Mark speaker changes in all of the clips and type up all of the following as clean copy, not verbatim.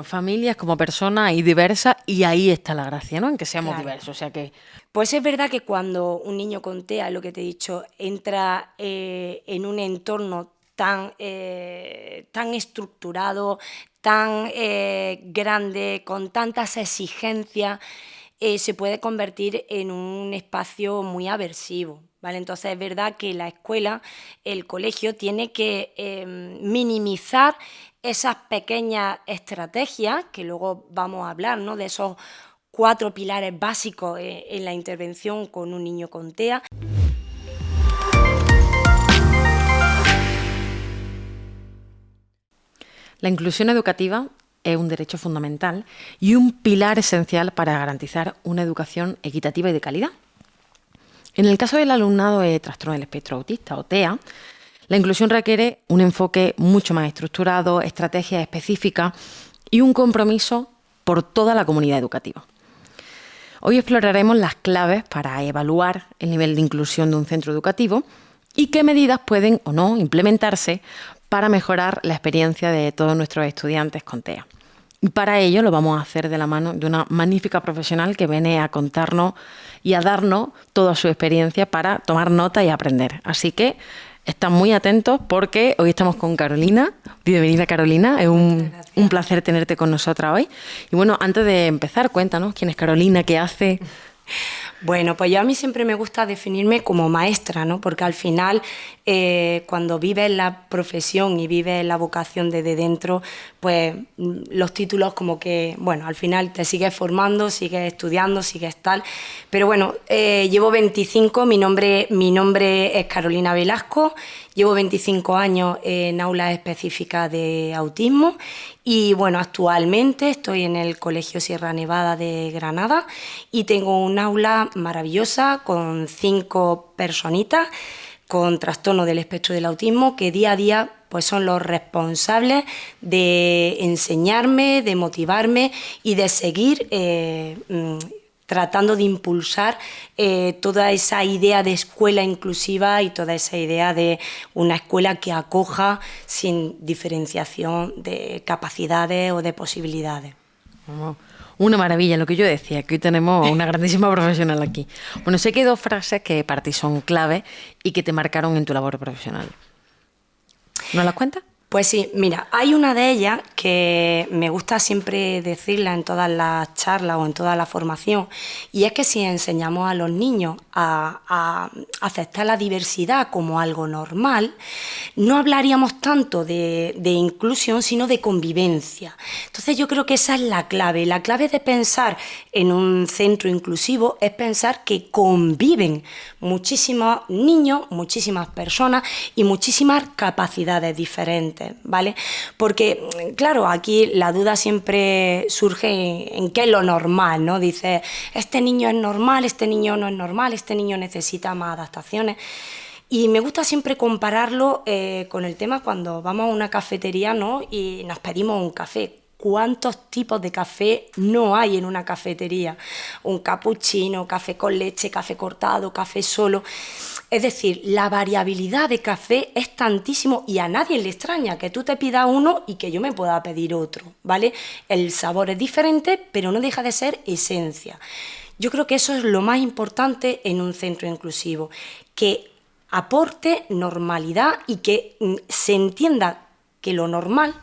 Speaker 1: Familias como personas y diversas, y ahí está la gracia, ¿no? En que seamos
Speaker 2: Claro.
Speaker 1: diversos. O sea que
Speaker 2: Pues es verdad que cuando un niño con TEA, lo que te he dicho, entra en un entorno tan estructurado, tan grande, con tantas exigencias, se puede convertir en un espacio muy aversivo, ¿vale? Entonces es verdad que la escuela, el colegio, tiene que minimizar esas pequeñas estrategias, que luego vamos a hablar, ¿no?, de esos 4 pilares básicos en la intervención con un niño con TEA.
Speaker 1: la inclusión educativa es un derecho fundamental y un pilar esencial para garantizar una educación equitativa y de calidad. En el caso del alumnado de trastorno del espectro autista o TEA, la inclusión requiere un enfoque mucho más estructurado, estrategias específicas y un compromiso por toda la comunidad educativa. Hoy exploraremos las claves para evaluar el nivel de inclusión de un centro educativo y qué medidas pueden o no implementarse para mejorar la experiencia de todos nuestros estudiantes con TEA. Y para ello lo vamos a hacer de la mano de una magnífica profesional que viene a contarnos y a darnos toda su experiencia para tomar nota y aprender. Así que están muy atentos porque hoy estamos con Carolina. Bienvenida, Carolina. Es un placer tenerte con nosotras hoy. Y bueno, antes de empezar, cuéntanos quién es Carolina, qué hace.
Speaker 2: Bueno, pues yo a mí siempre me gusta definirme como maestra, ¿no? Porque al final, cuando vives la profesión y vives la vocación desde dentro, pues los títulos como que, bueno, al final te sigues formando, sigues estudiando, sigues tal. Pero bueno, llevo 25, mi nombre es Carolina Velasco, llevo 25 años en aulas específicas de autismo y bueno, actualmente estoy en el Colegio Sierra Nevada de Granada y tengo un aula maravillosa con 5 personitas con trastorno del espectro del autismo que día a día pues son los responsables de enseñarme, de motivarme y de seguir tratando de impulsar toda esa idea de escuela inclusiva y toda esa idea de una escuela que acoja sin diferenciación de capacidades o de posibilidades.
Speaker 1: Oh, una maravilla, lo que yo decía, que hoy tenemos una grandísima profesional aquí. Bueno, sé que hay 2 frases que para ti son clave y que te marcaron en tu labor profesional. ¿Nos las cuentas?
Speaker 2: Pues sí, mira, hay una de ellas que me gusta siempre decirla en todas las charlas o en toda la formación, y es que si enseñamos a los niños a aceptar la diversidad como algo normal, no hablaríamos tanto de inclusión, sino de convivencia. Entonces yo creo que esa es la clave. La clave de pensar en un centro inclusivo es pensar que conviven muchísimos niños, muchísimas personas y muchísimas capacidades diferentes, ¿vale? Porque, claro, aquí la duda siempre surge en qué es lo normal, ¿no? Dice, este niño es normal, este niño no es normal, este niño necesita más adaptaciones. Y me gusta siempre compararlo con el tema cuando vamos a una cafetería, ¿no?, y nos pedimos un café. ¿Cuántos tipos de café no hay en una cafetería? Un capuchino, café con leche, café cortado, café solo. Es decir, la variabilidad de café es tantísimo y a nadie le extraña que tú te pidas uno y que yo me pueda pedir otro, ¿vale? El sabor es diferente, pero no deja de ser esencia. Yo creo que eso es lo más importante en un centro inclusivo, que aporte normalidad y que se entienda que lo normal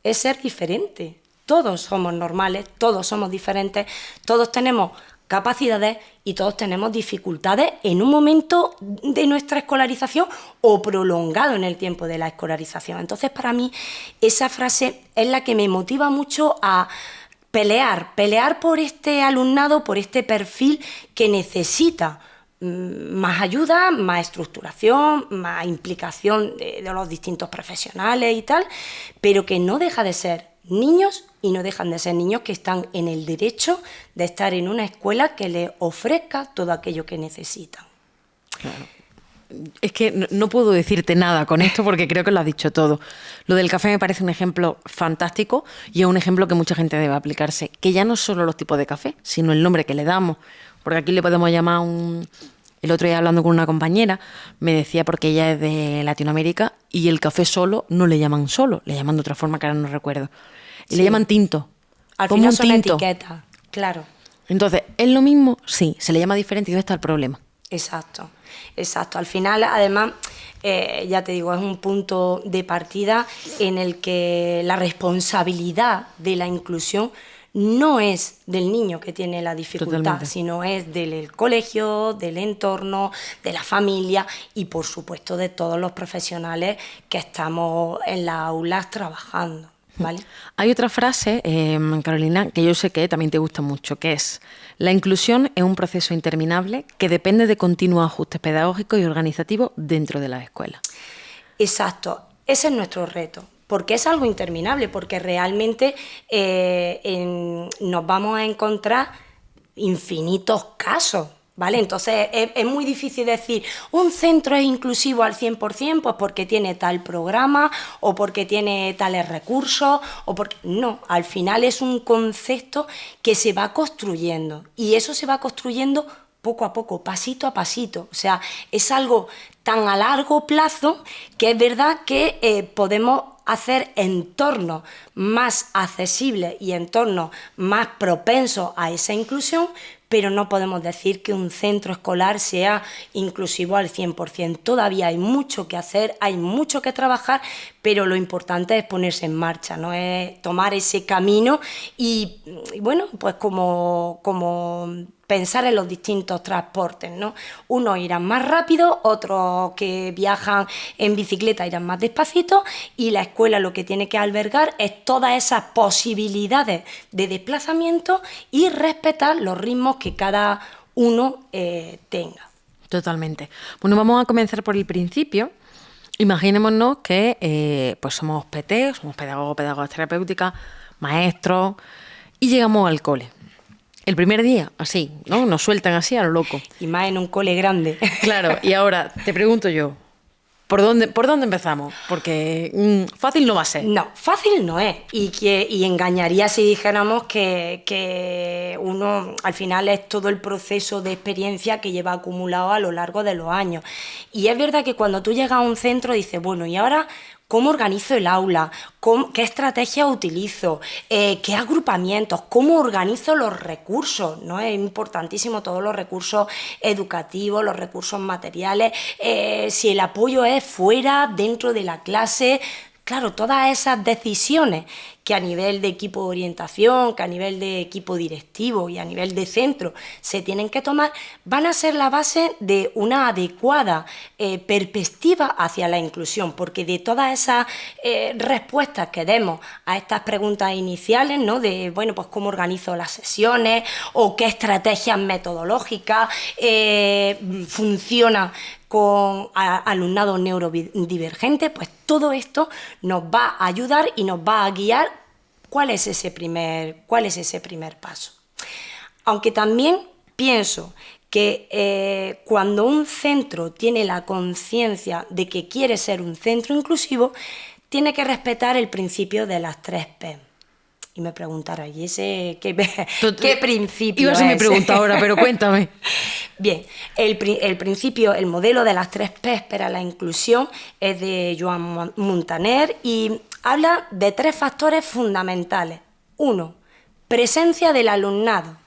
Speaker 2: es ser diferente. Todos somos normales, todos somos diferentes, todos tenemos capacidades y todos tenemos dificultades en un momento de nuestra escolarización o prolongado en el tiempo de la escolarización. Entonces, para mí, esa frase es la que me motiva mucho a pelear por este alumnado, por este perfil que necesita más ayuda, más estructuración, más implicación de los distintos profesionales y tal, pero que no deja de ser niños y no dejan de ser niños que están en el derecho de estar en una escuela que les ofrezca todo aquello que necesitan.
Speaker 1: Claro. Es que no puedo decirte nada con esto porque creo que lo has dicho todo. Lo del café me parece un ejemplo fantástico y es un ejemplo que mucha gente debe aplicarse. Que ya no solo los tipos de café, sino el nombre que le damos. Porque aquí le podemos llamar El otro día hablando con una compañera, me decía porque ella es de Latinoamérica y el café solo no le llaman solo, le llaman de otra forma que ahora no recuerdo. Y
Speaker 2: Sí.
Speaker 1: le llaman tinto.
Speaker 2: Al
Speaker 1: Como
Speaker 2: final
Speaker 1: un
Speaker 2: son
Speaker 1: tinto.
Speaker 2: etiquetas, claro.
Speaker 1: Entonces, ¿es lo mismo? Sí, se le llama diferente y ¿dónde está el problema?
Speaker 2: Exacto, exacto. Al final, además, ya te digo, es un punto de partida en el que la responsabilidad de la inclusión no es del niño que tiene la dificultad,
Speaker 1: Totalmente.
Speaker 2: sino es del colegio, del entorno, de la familia y, por supuesto, de todos los profesionales que estamos en las aulas trabajando, ¿vale?
Speaker 1: Hay otra frase, Carolina, que yo sé que también te gusta mucho, que es: la inclusión es un proceso interminable que depende de continuos ajustes pedagógicos y organizativos dentro de las escuelas.
Speaker 2: Exacto, ese es nuestro reto, porque es algo interminable, porque realmente nos vamos a encontrar infinitos casos, ¿vale? Entonces es muy difícil decir, un centro es inclusivo al 100%, pues porque tiene tal programa o porque tiene tales recursos, o porque... No, al final es un concepto que se va construyendo y eso se va construyendo poco a poco, pasito a pasito. O sea, es algo tan a largo plazo que es verdad que podemos hacer entornos más accesibles y entornos más propensos a esa inclusión, pero no podemos decir que un centro escolar sea inclusivo al 100%. Todavía hay mucho que hacer, hay mucho que trabajar, pero lo importante es ponerse en marcha, ¿no? Es tomar ese camino y bueno, pues como pensar en los distintos transportes, ¿no? Unos irán más rápido, otros que viajan en bicicleta irán más despacito y la escuela lo que tiene que albergar es todas esas posibilidades de desplazamiento y respetar los ritmos que cada uno tenga.
Speaker 1: Totalmente. Bueno, vamos a comenzar por el principio. Imaginémonos que pues somos PT, somos pedagogos, pedagogas terapéuticas, maestros, y llegamos al cole. El primer día, así, ¿no? Nos sueltan así a lo loco.
Speaker 2: Y más en un cole grande.
Speaker 1: Claro, y ahora te pregunto yo, ¿por dónde empezamos? Porque fácil no va a ser.
Speaker 2: No, fácil no es. Y engañaría si dijéramos que uno al final es todo el proceso de experiencia que lleva acumulado a lo largo de los años. Y es verdad que cuando tú llegas a un centro dices, bueno, ¿y ahora cómo organizo el aula? ¿Qué estrategias utilizo? ¿Qué agrupamientos? ¿Cómo organizo los recursos? ¿No? Es importantísimo todos los recursos educativos, los recursos materiales, si el apoyo es fuera, dentro de la clase. Claro, todas esas decisiones que a nivel de equipo de orientación, que a nivel de equipo directivo y a nivel de centro se tienen que tomar, van a ser la base de una adecuada perspectiva hacia la inclusión, porque de todas esas respuestas que demos a estas preguntas iniciales, ¿no? De, bueno, pues cómo organizo las sesiones o qué estrategias metodológicas funcionan con alumnado neurodivergente, pues todo esto nos va a ayudar y nos va a guiar cuál es ese primer paso. Aunque también pienso que cuando un centro tiene la conciencia de que quiere ser un centro inclusivo, tiene que respetar el principio de las 3 P. Y me preguntará, ¿y ese qué principio
Speaker 1: Iba a ser
Speaker 2: es?
Speaker 1: mi pregunta ahora, pero cuéntame.
Speaker 2: Bien, el principio, el modelo de las 3 P para la inclusión es de Joan Muntaner y habla de 3 factores fundamentales. 1, presencia del alumnado.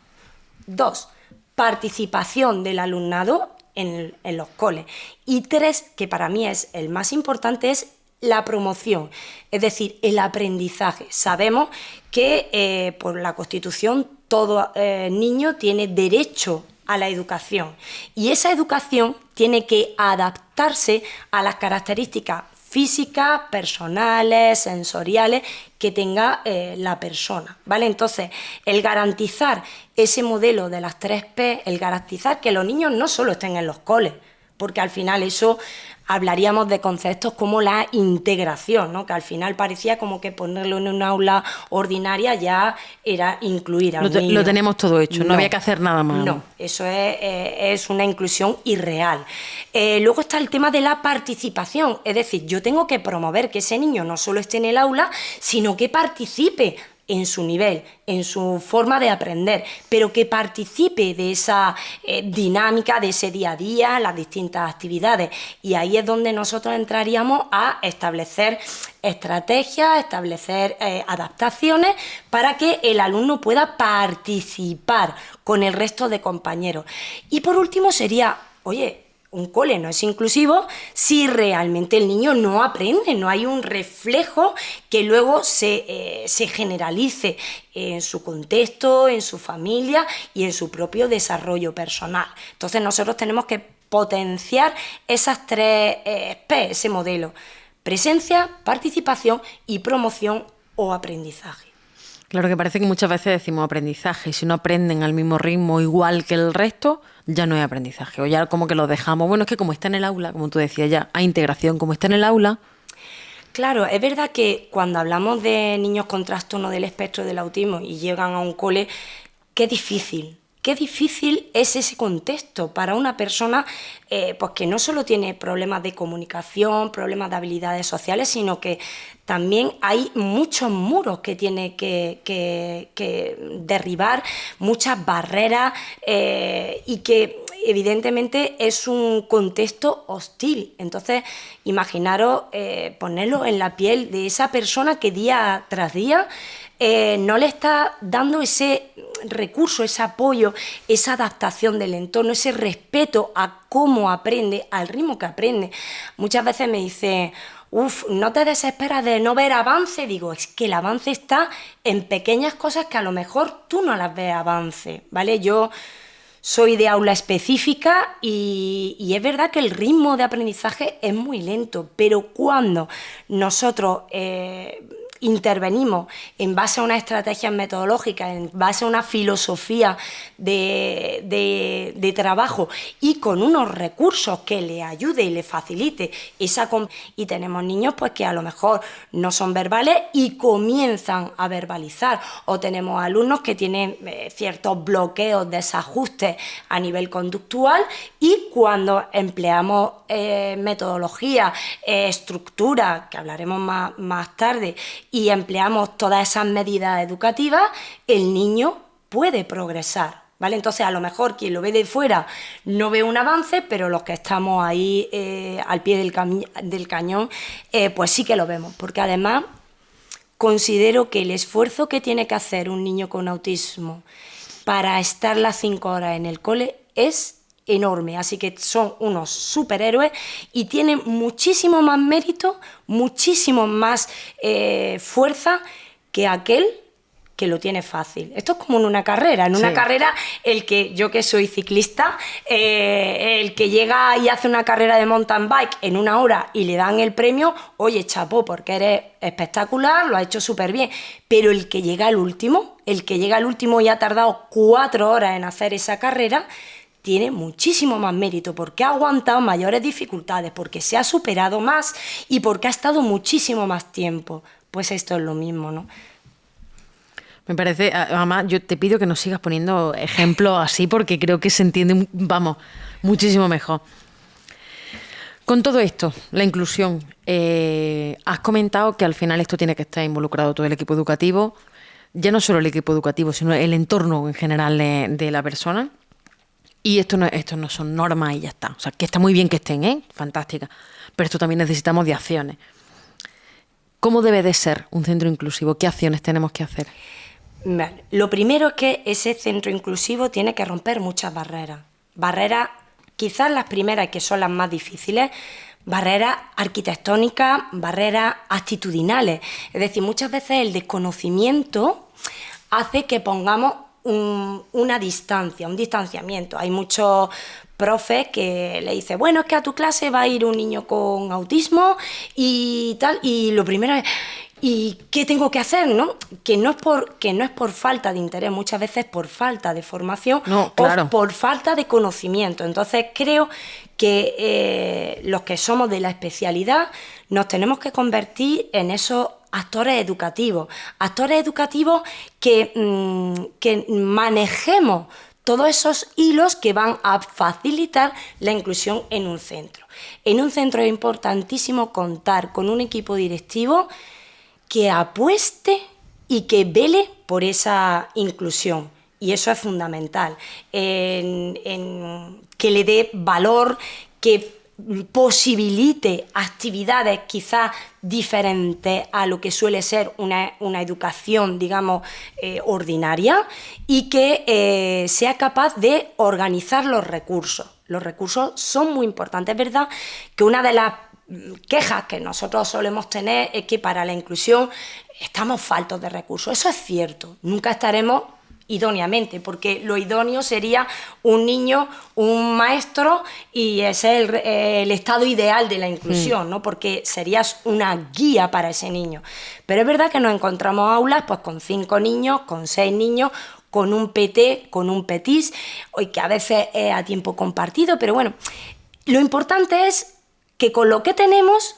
Speaker 2: 2, participación del alumnado en los coles. Y 3, que para mí es el más importante, es la promoción, es decir, el aprendizaje. Sabemos que por la Constitución todo niño tiene derecho a la educación y esa educación tiene que adaptarse a las características físicas, personales, sensoriales que tenga la persona, ¿vale? Entonces, el garantizar ese modelo de las 3 P, el garantizar que los niños no solo estén en los coles, porque al final eso hablaríamos de conceptos como la integración, ¿no? Que al final parecía como que ponerlo en un aula ordinaria ya era incluir al niño.
Speaker 1: Lo tenemos todo hecho, no había que hacer nada más.
Speaker 2: No, eso es una inclusión irreal. Luego está el tema de la participación, es decir, yo tengo que promover que ese niño no solo esté en el aula, sino que participe en su nivel, en su forma de aprender, pero que participe de esa dinámica, de ese día a día, las distintas actividades. Y ahí es donde nosotros entraríamos a establecer estrategias, establecer adaptaciones para que el alumno pueda participar con el resto de compañeros. Y por último sería, oye, un cole no es inclusivo si realmente el niño no aprende, no hay un reflejo que luego se generalice en su contexto, en su familia y en su propio desarrollo personal. Entonces nosotros tenemos que potenciar esas tres P, ese modelo: presencia, participación y promoción o aprendizaje.
Speaker 1: Claro que parece que muchas veces decimos aprendizaje y si no aprenden al mismo ritmo igual que el resto, ya no es aprendizaje o ya como que lo dejamos. Bueno, es que como está en el aula, como tú decías ya, hay integración, como está en el aula.
Speaker 2: Claro, es verdad que cuando hablamos de niños con trastorno del espectro del autismo y llegan a un cole, qué difícil es ese contexto para una persona pues que no solo tiene problemas de comunicación, problemas de habilidades sociales, sino que también hay muchos muros que tiene que derribar, muchas barreras y que evidentemente es un contexto hostil. Entonces, imaginaros ponerlo en la piel de esa persona que día tras día no le está dando ese recurso, ese apoyo, esa adaptación del entorno, ese respeto a cómo aprende, al ritmo que aprende. Muchas veces me dice, no te desesperas de no ver avance. Digo, es que el avance está en pequeñas cosas que a lo mejor tú no las ves avance, ¿vale? Yo soy de aula específica y es verdad que el ritmo de aprendizaje es muy lento, pero cuando nosotros intervenimos en base a una estrategia metodológica, en base a una filosofía de trabajo y con unos recursos que le ayude y le facilite y tenemos niños pues que a lo mejor no son verbales y comienzan a verbalizar, o tenemos alumnos que tienen ciertos bloqueos, desajustes a nivel conductual, y cuando empleamos metodología, estructura, que hablaremos más tarde, y empleamos todas esas medidas educativas, el niño puede progresar, ¿vale? Entonces, a lo mejor quien lo ve de fuera no ve un avance, pero los que estamos ahí al pie del cañón, pues sí que lo vemos, porque además considero que el esfuerzo que tiene que hacer un niño con autismo para estar las 5 horas en el cole es enorme, así que son unos superhéroes y tienen muchísimo más mérito, muchísimo más fuerza que aquel que lo tiene fácil. Esto es como en una carrera. En una carrera, yo que soy ciclista, el que llega y hace una carrera de mountain bike en 1 hora y le dan el premio, oye, chapó, porque eres espectacular, lo ha hecho súper bien. Pero el que llega al último y ha tardado 4 horas en hacer esa carrera, tiene muchísimo más mérito porque ha aguantado mayores dificultades, porque se ha superado más y porque ha estado muchísimo más tiempo. Pues esto es lo mismo, ¿no?
Speaker 1: Me parece, además, yo te pido que nos sigas poniendo ejemplos así porque creo que se entiende, muchísimo mejor. Con todo esto, la inclusión, has comentado que al final esto tiene que estar involucrado todo el equipo educativo, ya no solo el equipo educativo, sino el entorno en general de la persona. Y esto no son normas y ya está. O sea, que está muy bien que estén, fantástica. Pero esto también necesitamos de acciones. ¿Cómo debe de ser un centro inclusivo? ¿Qué acciones tenemos que hacer?
Speaker 2: Vale. Lo primero es que ese centro inclusivo tiene que romper muchas barreras. Barreras, quizás las primeras, que son las más difíciles, barreras arquitectónicas, barreras actitudinales. Es decir, muchas veces el desconocimiento hace que pongamos una distancia, un distanciamiento. Hay muchos profes que le dicen, bueno, es que a tu clase va a ir un niño con autismo y tal, y lo primero es, ¿y qué tengo que hacer? ¿No? Que no es por falta de interés, muchas veces por falta de formación, claro, o por falta de conocimiento. Entonces creo que los que somos de la especialidad nos tenemos que convertir en esos actores educativos que manejemos todos esos hilos que van a facilitar la inclusión en un centro. En un centro es importantísimo contar con un equipo directivo que apueste y que vele por esa inclusión. Y eso es fundamental, en que le dé valor, que posibilite actividades quizás diferentes a lo que suele ser una educación, digamos, ordinaria, y que sea capaz de organizar los recursos. Los recursos son muy importantes. Es verdad que una de las quejas que nosotros solemos tener es que para la inclusión estamos faltos de recursos. Eso es cierto, nunca estaremos idóneamente, porque lo idóneo sería un niño, un maestro, y ese es el estado ideal de la inclusión, ¿no? Porque serías una guía para ese niño. Pero es verdad que nos encontramos aulas pues con 5 niños, con 6 niños, con un PT, con un PETIS, y que a veces es a tiempo compartido, pero bueno, lo importante es que con lo que tenemos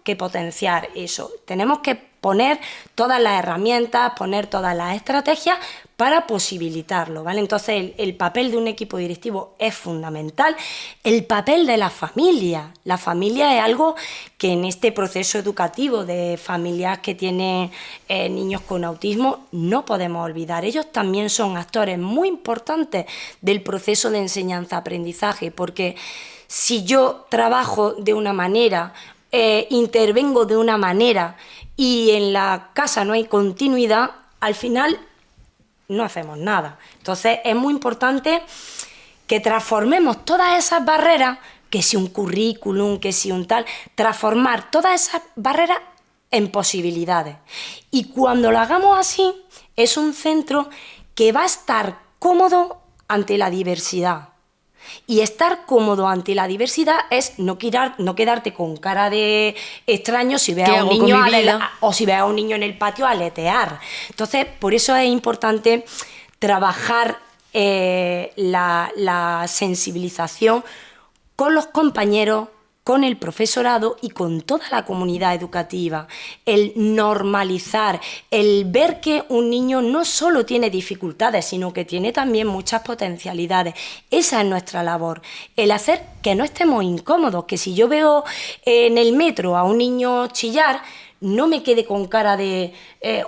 Speaker 2: que potenciar eso, tenemos que poner todas las herramientas, poner todas las estrategias para posibilitarlo, ¿vale? Entonces el papel de un equipo directivo es fundamental, el papel de la familia es algo que en este proceso educativo de familias que tienen niños con autismo no podemos olvidar. Ellos también son actores muy importantes del proceso de enseñanza-aprendizaje, porque si yo trabajo de una manera, intervengo de una manera y en la casa no hay continuidad, al final no hacemos nada. Entonces es muy importante que transformemos todas esas barreras, que si un currículum, que si un tal, transformar todas esas barreras en posibilidades. Y cuando lo hagamos así, es un centro que va a estar cómodo ante la diversidad. Y estar cómodo ante la diversidad es no quedarte con cara de extraño si ves a un niño o si ves a un niño en el patio aletear. Entonces, por eso es importante trabajar la sensibilización con los compañeros, con el profesorado y con toda la comunidad educativa, el normalizar, el ver que un niño no solo tiene dificultades, sino que tiene también muchas potencialidades. Esa es nuestra labor, el hacer que no estemos incómodos, que si yo veo en el metro a un niño chillar, no me quede con cara de,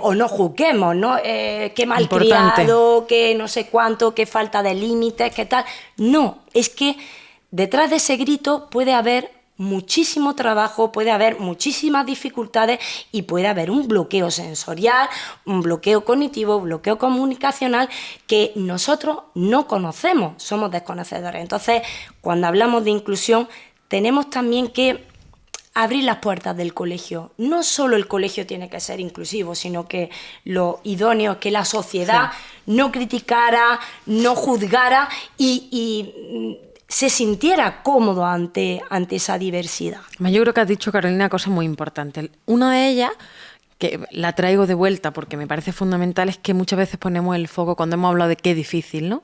Speaker 2: o no juzguemos, ¿no? Qué malcriado, que no sé cuánto, qué falta de límites, qué tal. No, es que detrás de ese grito puede haber muchísimo trabajo, puede haber muchísimas dificultades y puede haber un bloqueo sensorial, un bloqueo cognitivo, un bloqueo comunicacional que nosotros no conocemos, somos desconocedores. Entonces, cuando hablamos de inclusión, tenemos también que abrir las puertas del colegio. No solo el colegio tiene que ser inclusivo, sino que lo idóneo es que la sociedad no criticara, no juzgara y se sintiera cómodo ante esa diversidad.
Speaker 1: Yo creo que has dicho, Carolina, una cosa muy importante. Una de ellas, que la traigo de vuelta porque me parece fundamental, es que muchas veces ponemos el foco cuando hemos hablado de qué difícil, ¿no?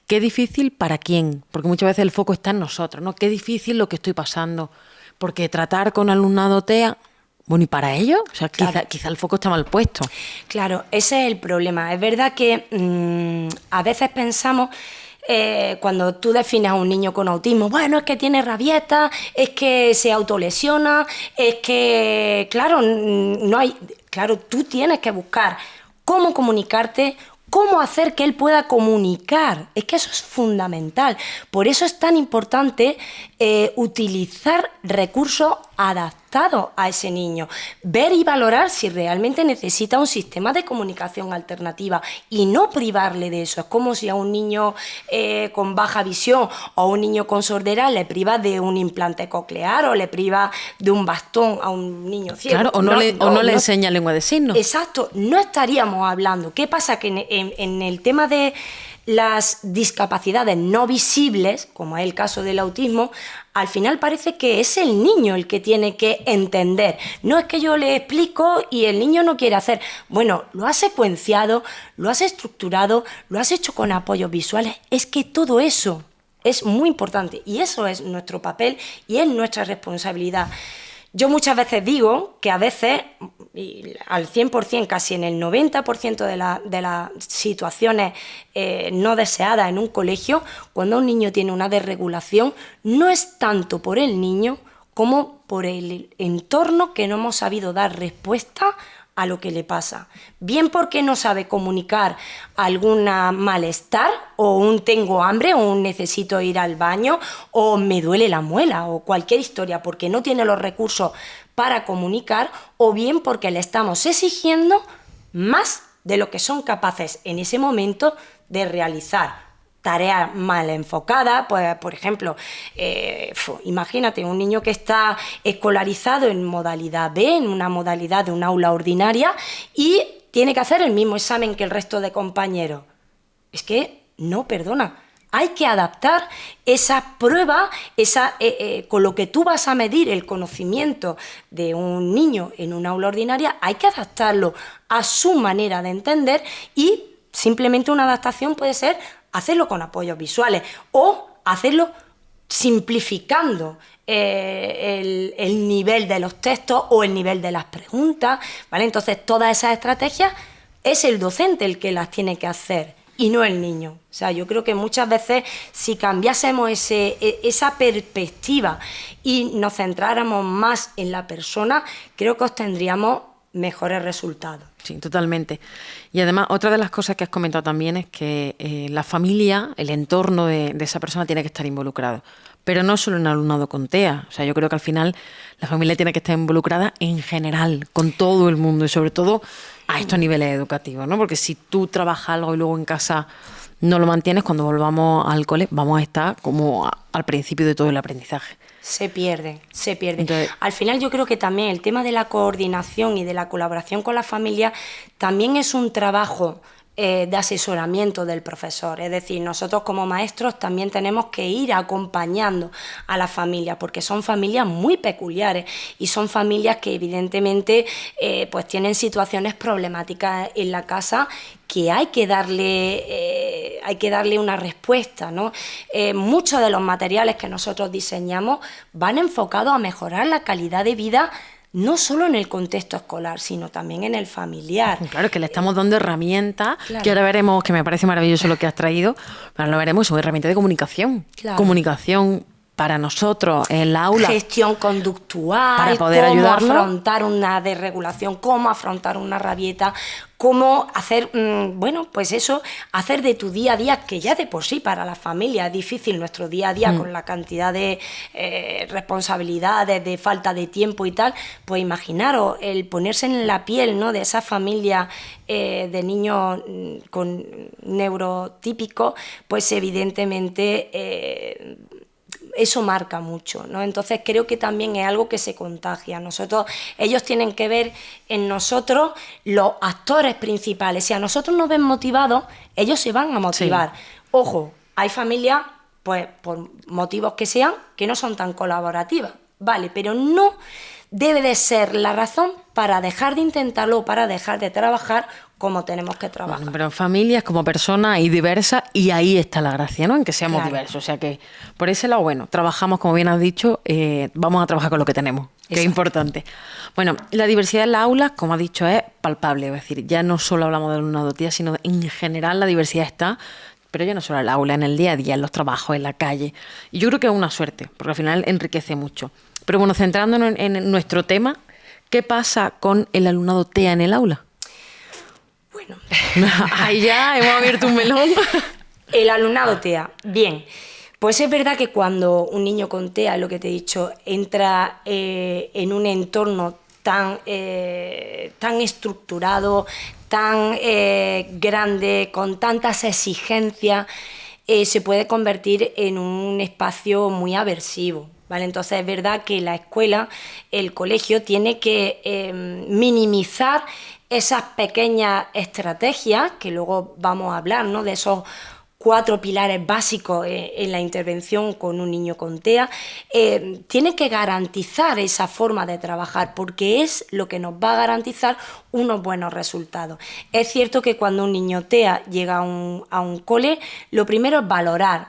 Speaker 1: ¿Qué difícil para quién? Porque muchas veces el foco está en nosotros, ¿no? Qué difícil lo que estoy pasando. Porque tratar con alumnado TEA, bueno, ¿y para ellos? O sea,
Speaker 2: claro.
Speaker 1: quizá el foco está mal puesto.
Speaker 2: Claro, ese es el problema. Es verdad que a veces pensamos, cuando tú defines a un niño con autismo, bueno, es que tiene rabieta, es que se autolesiona, es que, claro, no hay, claro, tú tienes que buscar cómo comunicarte, cómo hacer que él pueda comunicar. Es que eso es fundamental. Por eso es tan importante utilizar recursos adaptados a ese niño. Ver y valorar si realmente necesita un sistema de comunicación alternativa y no privarle de eso. Es como si a un niño con baja visión o a un niño con sordera le privas de un implante coclear o le privas de un bastón a un niño ciego.
Speaker 1: Claro, o no le enseña lengua de signos.
Speaker 2: Exacto, no estaríamos hablando. ¿Qué pasa? Que en el tema de las discapacidades no visibles, como es el caso del autismo, al final parece que es el niño el que tiene que entender. No es que yo le explico y el niño no quiere hacer. Bueno, lo has secuenciado, lo has estructurado, lo has hecho con apoyos visuales. Es que todo eso es muy importante y eso es nuestro papel y es nuestra responsabilidad. Yo muchas veces digo que a veces, y al 100%, casi en el 90% de las situaciones no deseadas en un colegio, cuando un niño tiene una desregulación, no es tanto por el niño como por el entorno que no hemos sabido dar respuesta a lo que le pasa. Bien porque no sabe comunicar algún malestar, o un tengo hambre, o un necesito ir al baño, o me duele la muela, o cualquier historia, porque no tiene los recursos para comunicar, o bien porque le estamos exigiendo más de lo que son capaces en ese momento de realizar. Tareas mal enfocadas, pues por ejemplo, imagínate un niño que está escolarizado en modalidad B, en una modalidad de un aula ordinaria, y tiene que hacer el mismo examen que el resto de compañeros. Es que no, perdona. Hay que adaptar esa prueba, con lo que tú vas a medir el conocimiento de un niño en un aula ordinaria, hay que adaptarlo a su manera de entender, y simplemente una adaptación puede ser hacerlo con apoyos visuales o hacerlo simplificando el nivel de los textos o el nivel de las preguntas, ¿vale? Entonces, todas esas estrategias es el docente el que las tiene que hacer y no el niño. O sea, yo creo que muchas veces, si cambiásemos esa perspectiva y nos centráramos más en la persona, creo que obtendríamos mejores resultados.
Speaker 1: Sí, totalmente. Y además, otra de las cosas que has comentado también es que la familia, el entorno de esa persona tiene que estar involucrado. Pero no solo en alumnado con TEA. O sea, yo creo que al final la familia tiene que estar involucrada en general, con todo el mundo, y sobre todo a estos niveles educativos, ¿no? Porque si tú trabajas algo y luego en casa no lo mantienes, cuando volvamos al cole vamos a estar como al principio de todo el aprendizaje.
Speaker 2: Se pierde.
Speaker 1: Entonces,
Speaker 2: al final yo creo que también el tema de la coordinación y de la colaboración con la familia también es un trabajo de asesoramiento del profesor. Es decir, nosotros como maestros también tenemos que ir acompañando a la familia, porque son familias muy peculiares y son familias que evidentemente pues tienen situaciones problemáticas en la casa, que hay que darle una respuesta, ¿no? Muchos de los materiales que nosotros diseñamos van enfocados a mejorar la calidad de vida, no solo en el contexto escolar, sino también en el familiar.
Speaker 1: Claro, que le estamos dando herramientas,
Speaker 2: claro,
Speaker 1: que ahora veremos, que me parece maravilloso lo que has traído, pero lo veremos, son herramientas de comunicación.
Speaker 2: Claro.
Speaker 1: Comunicación para nosotros en la aula.
Speaker 2: Gestión conductual,
Speaker 1: para poder
Speaker 2: cómo
Speaker 1: ayudarlo.
Speaker 2: afrontar una desregulación, cómo afrontar una rabieta, cómo hacer, pues eso, hacer de tu día a día, que ya de por sí para la familia es difícil nuestro día a día con la cantidad de responsabilidades, de falta de tiempo y tal, pues imaginaros el ponerse en la piel, ¿no?, de esa familia de niños con neurotípicos, pues evidentemente eso marca mucho, ¿no? Entonces creo que también es algo que se contagia. Ellos tienen que ver en nosotros los actores principales. Si a nosotros nos ven motivados, ellos se van a motivar. Sí. Ojo, hay familias, pues por motivos que sean, que no son tan colaborativas, vale, pero no debe de ser la razón para dejar de intentarlo o para dejar de trabajar como tenemos que trabajar.
Speaker 1: Bueno, pero en familias, como personas, hay diversas, y ahí está la gracia, ¿no?, en que seamos diversos. O sea que, por ese lado, bueno, trabajamos, como bien has dicho, vamos a trabajar con lo que tenemos, que es importante. Bueno, la diversidad en las aulas, como has dicho, es palpable. Es decir, ya no solo hablamos de alumnado TEA, sino en general la diversidad está, pero ya no solo en el aula, en el día a día, en los trabajos, en la calle. Y yo creo que es una suerte, porque al final enriquece mucho. Pero bueno, centrándonos en nuestro tema, ¿qué pasa con el alumnado TEA en el aula?
Speaker 2: Bueno,
Speaker 1: ahí ya hemos abierto un melón.
Speaker 2: El alumnado TEA, bien. Pues es verdad que cuando un niño con TEA, lo que te he dicho, entra en un entorno tan estructurado, tan grande, con tantas exigencias, se puede convertir en un espacio muy aversivo, ¿vale? Entonces es verdad que la escuela, el colegio, tiene que minimizar esas pequeñas estrategias, que luego vamos a hablar, ¿no?, de esos 4 pilares básicos en la intervención con un niño con TEA, tiene que garantizar esa forma de trabajar, porque es lo que nos va a garantizar unos buenos resultados. Es cierto que cuando un niño TEA llega a un cole, lo primero es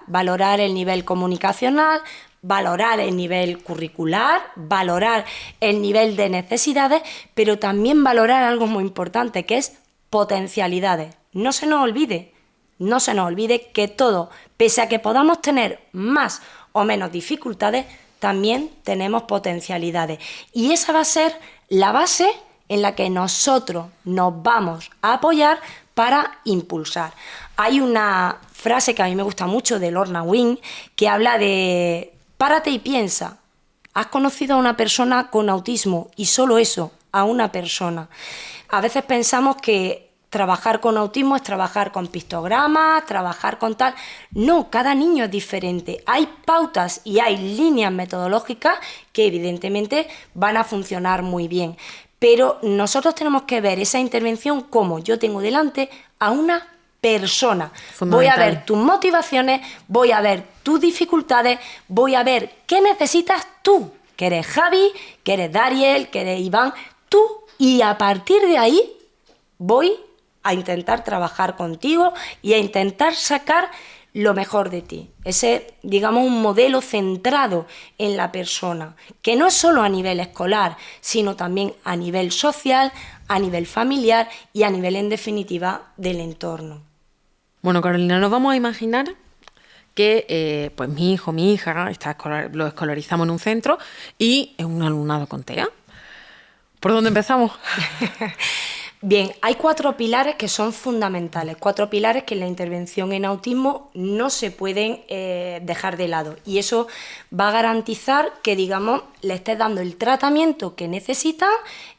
Speaker 2: valorar el nivel comunicacional, valorar el nivel curricular, valorar el nivel de necesidades, pero también valorar algo muy importante, que es potencialidades. No se nos olvide que todo, pese a que podamos tener más o menos dificultades, también tenemos potencialidades. Y esa va a ser la base en la que nosotros nos vamos a apoyar para impulsar. Hay una frase que a mí me gusta mucho de Lorna Wing que habla de párate y piensa. ¿Has conocido a una persona con autismo? Y solo eso, a una persona. A veces pensamos que trabajar con autismo es trabajar con pictogramas, trabajar con tal. No, cada niño es diferente. Hay pautas y hay líneas metodológicas que evidentemente van a funcionar muy bien. Pero nosotros tenemos que ver esa intervención como yo tengo delante a una persona. Voy a ver tus motivaciones, voy a ver tus dificultades, voy a ver qué necesitas tú, que eres Javi, que eres Dariel, que eres Iván, tú, y a partir de ahí voy a intentar trabajar contigo y a intentar sacar lo mejor de ti. Ese, digamos, un modelo centrado en la persona, que no es solo a nivel escolar, sino también a nivel social, a nivel familiar y a nivel, en definitiva, del entorno.
Speaker 1: Bueno, Carolina, nos vamos a imaginar que pues mi hijo, mi hija, lo escolarizamos en un centro y es un alumnado con TEA. ¿Por dónde empezamos?
Speaker 2: Bien, hay 4 pilares que son fundamentales, 4 pilares que en la intervención en autismo no se pueden dejar de lado, y eso va a garantizar que, digamos, le estés dando el tratamiento que necesita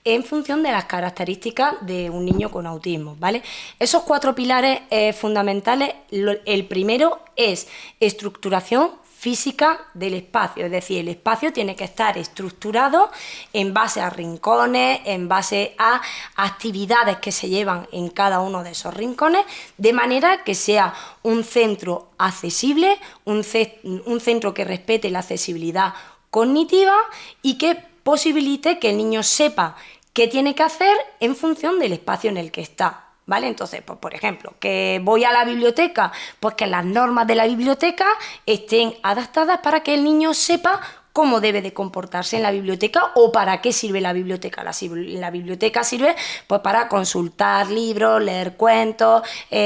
Speaker 2: en función de las características de un niño con autismo, ¿vale? Esos 4 pilares fundamentales, el primero es estructuración física del espacio, es decir, el espacio tiene que estar estructurado en base a rincones, en base a actividades que se llevan en cada uno de esos rincones, de manera que sea un centro accesible, un centro que respete la accesibilidad cognitiva y que posibilite que el niño sepa qué tiene que hacer en función del espacio en el que está. ¿Vale? Entonces, pues, por ejemplo, que voy a la biblioteca, pues que las normas de la biblioteca estén adaptadas para que el niño sepa cómo debe de comportarse en la biblioteca o para qué sirve la biblioteca. La biblioteca sirve pues para consultar libros, leer cuentos,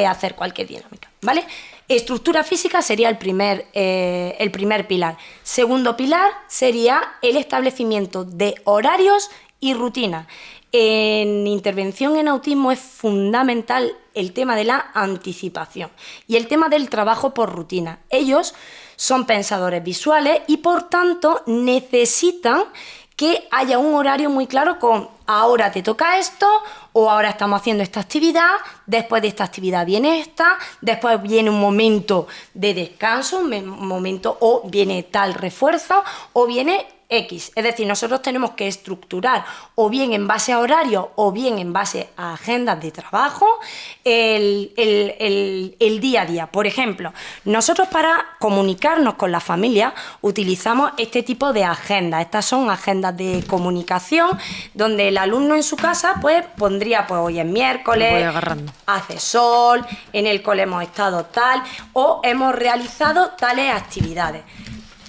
Speaker 2: hacer cualquier dinámica, ¿vale? Estructura física sería el primer pilar. Segundo pilar sería el establecimiento de horarios y rutinas. En intervención en autismo es fundamental el tema de la anticipación y el tema del trabajo por rutina. Ellos son pensadores visuales y, por tanto, necesitan que haya un horario muy claro con ahora te toca esto, o ahora estamos haciendo esta actividad, después de esta actividad viene esta, después viene un momento de descanso, un momento, o viene tal refuerzo, o viene X. Es decir, nosotros tenemos que estructurar o bien en base a horario o bien en base a agendas de trabajo el día a día. Por ejemplo, nosotros para comunicarnos con la familia utilizamos este tipo de agendas. Estas son agendas de comunicación donde el alumno en su casa pues pondría pues hoy es miércoles, hace sol, en el cole hemos estado tal o hemos realizado tales actividades.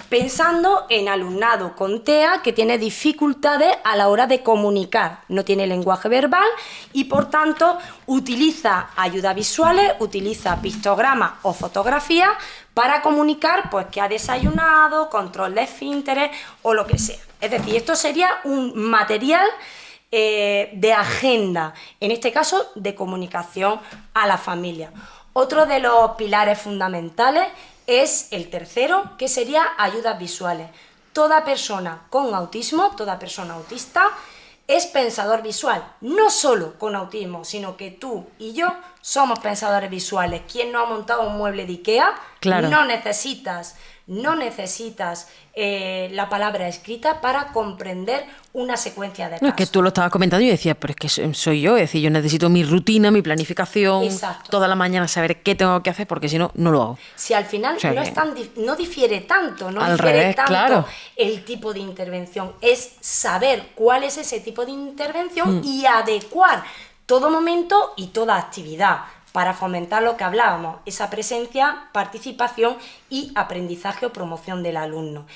Speaker 2: Pensando en alumnado con TEA que tiene dificultades a la hora de comunicar, no tiene lenguaje verbal y por tanto utiliza ayudas visuales, utiliza pictogramas o fotografías para comunicar pues que ha desayunado, control de esfínteres o lo que sea. Es decir, esto sería un material de agenda, en este caso de comunicación a la familia. Otro de los pilares fundamentales es el tercero, que sería ayudas visuales. Toda persona con autismo, toda persona autista, es pensador visual, no solo con autismo, sino que tú y yo somos pensadores visuales. ¿Quién no ha montado un mueble de IKEA? Claro. No necesitas la palabra escrita para comprender una secuencia de pasos.
Speaker 1: No, es que tú lo estabas comentando y yo decía, pero es que soy yo, es decir, yo necesito mi rutina, mi planificación, exacto, toda la mañana saber qué tengo que hacer, porque si no, no lo hago.
Speaker 2: Si al final o sea, no difiere tanto, no
Speaker 1: al
Speaker 2: difiere
Speaker 1: revés,
Speaker 2: tanto
Speaker 1: claro,
Speaker 2: el tipo de intervención, es saber cuál es ese tipo de intervención y adecuar todo momento y toda actividad para fomentar lo que hablábamos, esa presencia, participación y aprendizaje o promoción del alumno.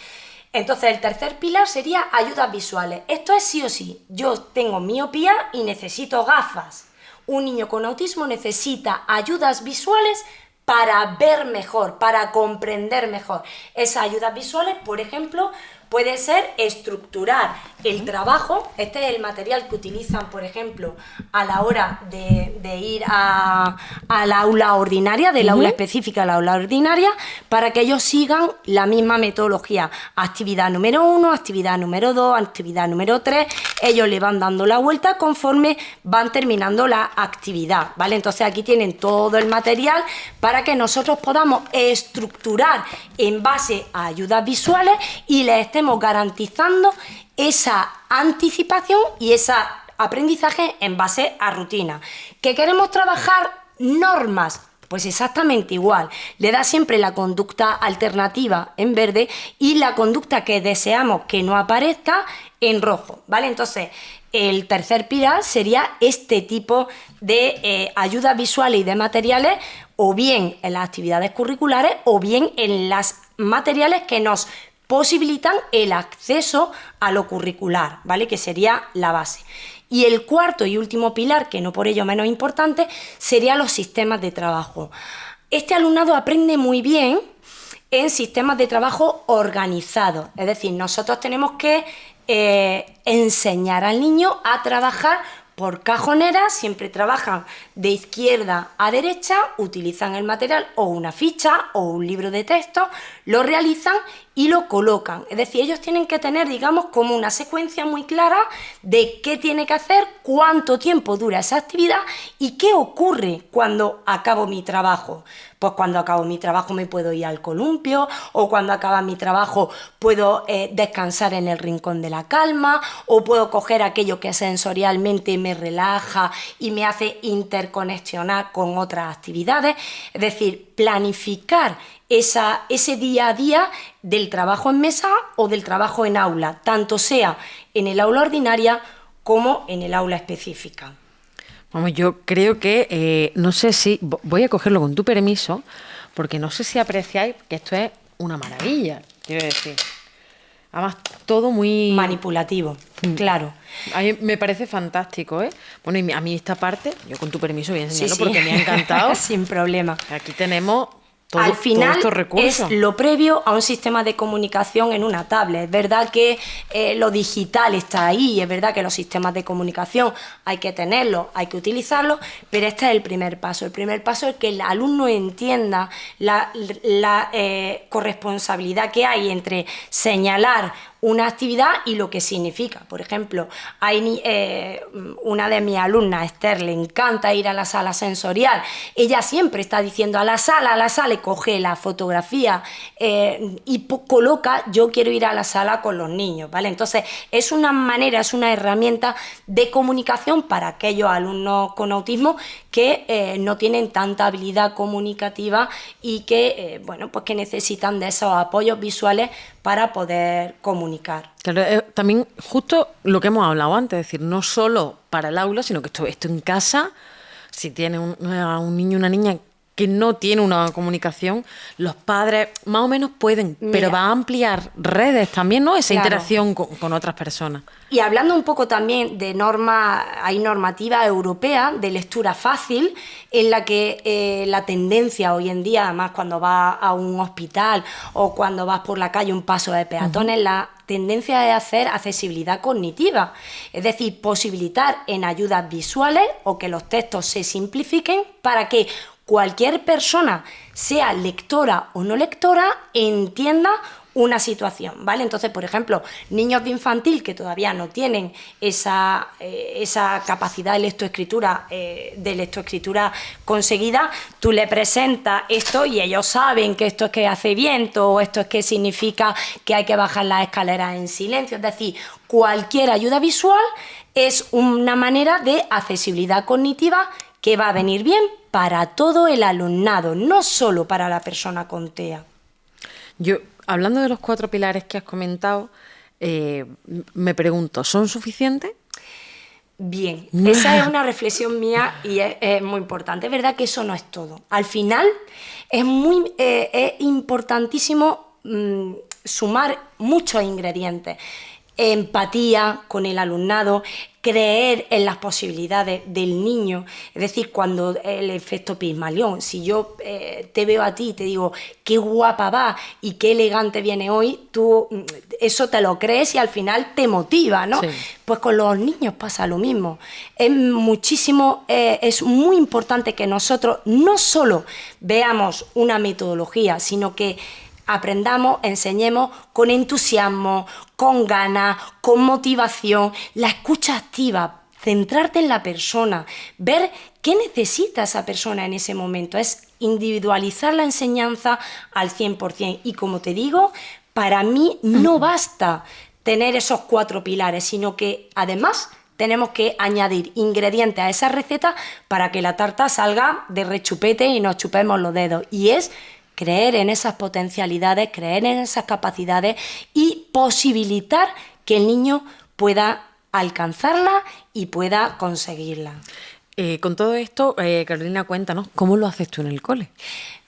Speaker 2: Entonces, el tercer pilar sería ayudas visuales. Esto es sí o sí. Yo tengo miopía y necesito gafas. Un niño con autismo necesita ayudas visuales para ver mejor, para comprender mejor. Esas ayudas visuales, por ejemplo, puede ser estructurar el trabajo. Este es el material que utilizan, por ejemplo, a la hora de ir al aula ordinaria, del aula específica a la aula ordinaria, para que ellos sigan la misma metodología. Actividad número 1, actividad número 2, actividad número 3. Ellos le van dando la vuelta conforme van terminando la actividad, ¿vale? Entonces aquí tienen todo el material para que nosotros podamos estructurar en base a ayudas visuales y les estemos garantizando esa anticipación y ese aprendizaje en base a rutina. ¿Que queremos trabajar normas? Pues exactamente igual. Le da siempre la conducta alternativa en verde y la conducta que deseamos que no aparezca en rojo, ¿vale? Entonces, el tercer pilar sería este tipo de ayudas visuales y de materiales, o bien en las actividades curriculares o bien en los materiales que nos posibilitan el acceso a lo curricular, ¿vale? Que sería la base. Y el cuarto y último pilar, que no por ello menos importante, serían los sistemas de trabajo. Este alumnado aprende muy bien en sistemas de trabajo organizados, es decir, nosotros tenemos que enseñar al niño a trabajar por cajoneras, siempre trabajan de izquierda a derecha, utilizan el material o una ficha o un libro de texto, lo realizan y lo colocan. Es decir, ellos tienen que tener, digamos, como una secuencia muy clara de qué tiene que hacer, cuánto tiempo dura esa actividad y qué ocurre cuando acabo mi trabajo. Pues cuando acabo mi trabajo me puedo ir al columpio, o cuando acaba mi trabajo puedo descansar en el rincón de la calma, o puedo coger aquello que sensorialmente me relaja y me hace interconexionar con otras actividades. Es decir, planificar ese día a día del trabajo en mesa o del trabajo en aula, tanto sea en el aula ordinaria como en el aula específica.
Speaker 1: Vamos, yo creo que, no sé si, voy a cogerlo con tu permiso, porque no sé si apreciáis que esto es una maravilla, quiero decir. Además, todo muy...
Speaker 2: manipulativo, claro.
Speaker 1: A mí me parece fantástico, ¿eh? Bueno, y a mí esta parte, yo con tu permiso voy a enseñarlo
Speaker 2: Sí, sí.
Speaker 1: porque me ha encantado.
Speaker 2: Sin problema.
Speaker 1: Aquí tenemos
Speaker 2: al final
Speaker 1: todos estos recursos.
Speaker 2: es lo previo a un sistema de comunicación en una tablet. Es verdad que lo digital está ahí, es verdad que los sistemas de comunicación hay que tenerlos, hay que utilizarlos, pero este es el primer paso. El primer paso es que el alumno entienda la corresponsabilidad que hay entre señalar una actividad y lo que significa. Por ejemplo, hay una de mis alumnas, Esther, le encanta ir a la sala sensorial. Ella siempre está diciendo a la sala, y coge la fotografía y coloca, yo quiero ir a la sala con los niños, ¿vale? Entonces, es una manera, es una herramienta de comunicación para aquellos alumnos con autismo que no tienen tanta habilidad comunicativa y que, bueno, pues que necesitan de esos apoyos visuales para poder comunicar.
Speaker 1: Claro, también justo lo que hemos hablado antes, es decir, no solo para el aula, sino que esto en casa, si tiene un niño o una niña que no tiene una comunicación, los padres más o menos pueden, pero va a ampliar redes también, ¿no? Esa interacción con otras personas.
Speaker 2: Y hablando un poco también de normas, hay normativa europea de lectura fácil, en la que la tendencia hoy en día, además cuando vas a un hospital o cuando vas por la calle un paso de peatones, la tendencia es hacer accesibilidad cognitiva, es decir, posibilitar en ayudas visuales o que los textos se simplifiquen para que cualquier persona, sea lectora o no lectora, entienda una situación, ¿vale? Entonces, por ejemplo, niños de infantil que todavía no tienen esa capacidad de lectoescritura conseguida, tú le presentas esto y ellos saben que esto es que hace viento o esto es que significa que hay que bajar las escaleras en silencio. Es decir, cualquier ayuda visual es una manera de accesibilidad cognitiva que va a venir bien para todo el alumnado, no solo para la persona con TEA.
Speaker 1: Yo, hablando de los 4 pilares que has comentado, me pregunto, ¿son suficientes?
Speaker 2: Bien, esa es una reflexión mía y es muy importante. Es verdad que eso no es todo. Al final es importantísimo sumar muchos ingredientes. empatía con el alumnado, creer en las posibilidades del niño, es decir, cuando el efecto Pigmalión, si yo te veo a ti y te digo qué guapa va y qué elegante viene hoy, tú eso te lo crees y al final te motiva, ¿no?
Speaker 1: Sí.
Speaker 2: Pues con los niños pasa lo mismo. Es muy importante que nosotros no solo veamos una metodología, sino que aprendamos, enseñemos con entusiasmo, con ganas, con motivación, la escucha activa, centrarte en la persona, ver qué necesita esa persona en ese momento, es individualizar la enseñanza al 100%. Y como te digo, para mí no basta tener esos 4 pilares, sino que además tenemos que añadir ingredientes a esa receta para que la tarta salga de rechupete y nos chupemos los dedos. Y es creer en esas potencialidades, creer en esas capacidades y posibilitar que el niño pueda alcanzarla y pueda conseguirla.
Speaker 1: Con todo esto, Carolina, cuéntanos, ¿cómo lo haces tú en el cole?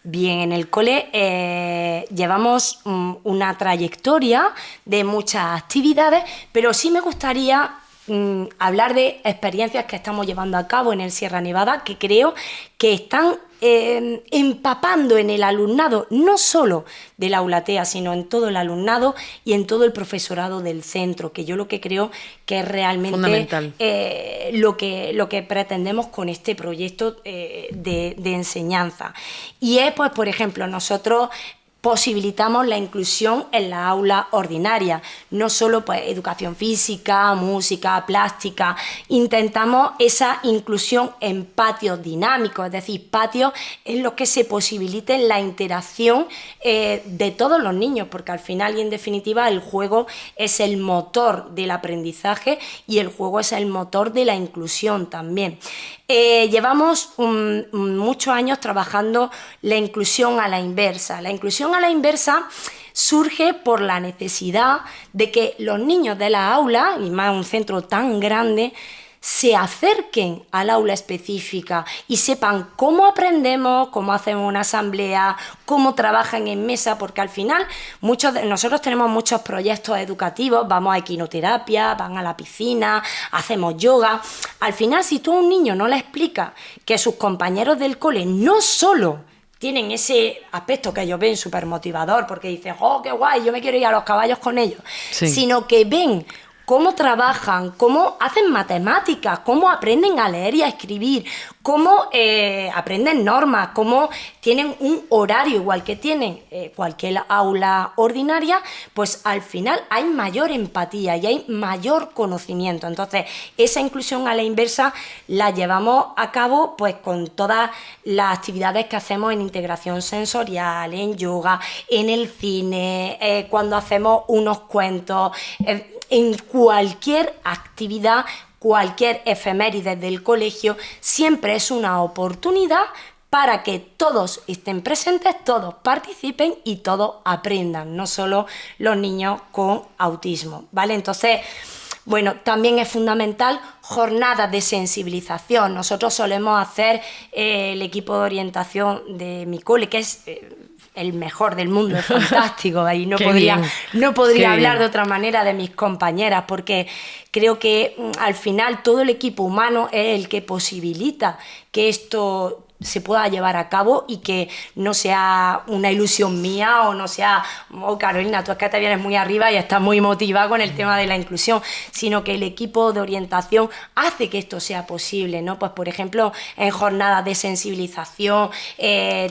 Speaker 2: Bien, en el cole llevamos una trayectoria de muchas actividades, pero sí me gustaría hablar de experiencias que estamos llevando a cabo en el Sierra Nevada, que creo que están empapando en el alumnado, no solo del aula TEA, sino en todo el alumnado y en todo el profesorado del centro, que yo lo que creo que es realmente lo que pretendemos con este proyecto de enseñanza. Y es, pues, por ejemplo, nosotros posibilitamos la inclusión en la aula ordinaria, no solo pues educación física, música, plástica, intentamos esa inclusión en patios dinámicos, es decir, patios en los que se posibilite la interacción de todos los niños, porque al final y en definitiva el juego es el motor del aprendizaje y el juego es el motor de la inclusión también. Llevamos muchos años trabajando la inclusión a la inversa. La inclusión a la inversa surge por la necesidad de que los niños de la aula, y más un centro tan grande, se acerquen al aula específica y sepan cómo aprendemos, cómo hacemos una asamblea, cómo trabajan en mesa, porque al final nosotros tenemos muchos proyectos educativos, vamos a equinoterapia, van a la piscina, hacemos yoga. Al final, si tú a un niño no le explicas que sus compañeros del cole no solo tienen ese aspecto que ellos ven súper motivador, porque dicen, ¡oh, qué guay, yo me quiero ir a los caballos con ellos!, sí, sino que ven cómo trabajan, cómo hacen matemáticas, cómo aprenden a leer y a escribir, cómo aprenden normas, cómo tienen un horario igual que tienen cualquier aula ordinaria, pues al final hay mayor empatía y hay mayor conocimiento. Entonces, esa inclusión a la inversa la llevamos a cabo pues con todas las actividades que hacemos en integración sensorial, en yoga, en el cine, cuando hacemos unos cuentos, en cualquier actividad, cualquier efeméride del colegio, siempre es una oportunidad para que todos estén presentes, todos participen y todos aprendan, no solo los niños con autismo, ¿vale? Entonces, bueno, también es fundamental jornadas de sensibilización. Nosotros solemos hacer el equipo de orientación de mi cole, que es el mejor del mundo, es fantástico. Ahí no podría hablar de otra manera de mis compañeras, porque creo que al final todo el equipo humano es el que posibilita que esto se pueda llevar a cabo y que no sea una ilusión mía o no sea, oh, Carolina, tú es que te vienes muy arriba y estás muy motivada con el tema de la inclusión, sino que el equipo de orientación hace que esto sea posible, ¿no? Pues, por ejemplo, en jornadas de sensibilización,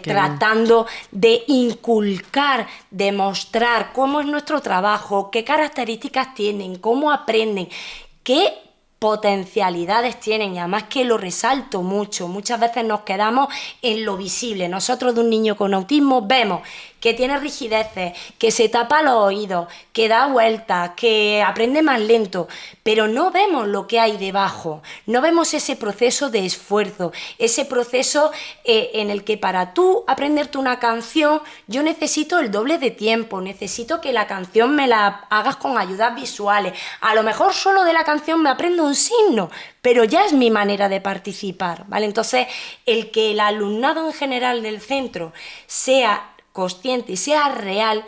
Speaker 2: tratando de inculcar, de mostrar cómo es nuestro trabajo, qué características tienen, cómo aprenden, qué potencialidades tienen, y además que lo resalto mucho. Muchas veces nos quedamos en lo visible. Nosotros de un niño con autismo vemos que tiene rigideces, que se tapa los oídos, que da vueltas, que aprende más lento, pero no vemos lo que hay debajo, no vemos ese proceso de esfuerzo, ese proceso en el que para tú aprenderte una canción yo necesito el doble de tiempo, necesito que la canción me la hagas con ayudas visuales, a lo mejor solo de la canción me aprendo un signo, pero ya es mi manera de participar, ¿vale? Entonces, el que el alumnado en general del centro sea consciente y sea real,